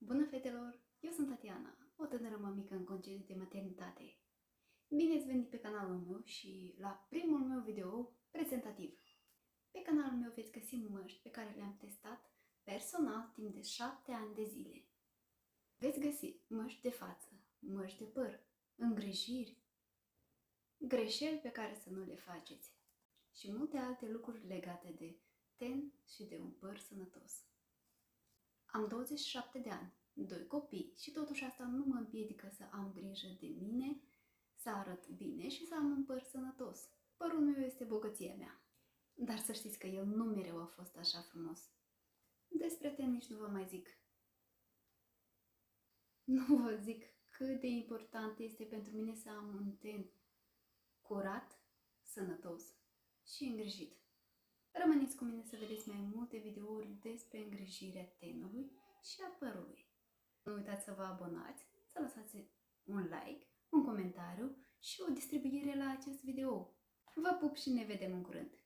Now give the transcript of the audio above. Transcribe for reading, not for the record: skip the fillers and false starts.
Bună, fetelor! Eu sunt Tatiana, o tânără mămică în concediu de maternitate. Bine ați venit pe canalul meu și la primul meu video prezentativ. Pe canalul meu veți găsi măști pe care le-am testat personal timp de 7 ani de zile. Veți găsi măști de față, măști de păr, îngrijiri, greșeli pe care să nu le faceți și multe alte lucruri legate de ten și de un păr sănătos. Am 27 de ani, 2 copii și totuși asta nu mă împiedică să am grijă de mine, să arăt bine și să am un păr sănătos. Părul meu este bogăția mea, dar să știți că el nu mereu a fost așa frumos. Despre ten nici nu vă mai zic. Nu vă zic cât de important este pentru mine să am un ten curat, sănătos și îngrijit. Rămâneți cu mine să vedeți mai multe videouri despre îngrijirea tenului și a părului. Nu uitați să vă abonați, să lăsați un like, un comentariu și o distribuire la acest video. Vă pup și ne vedem în curând!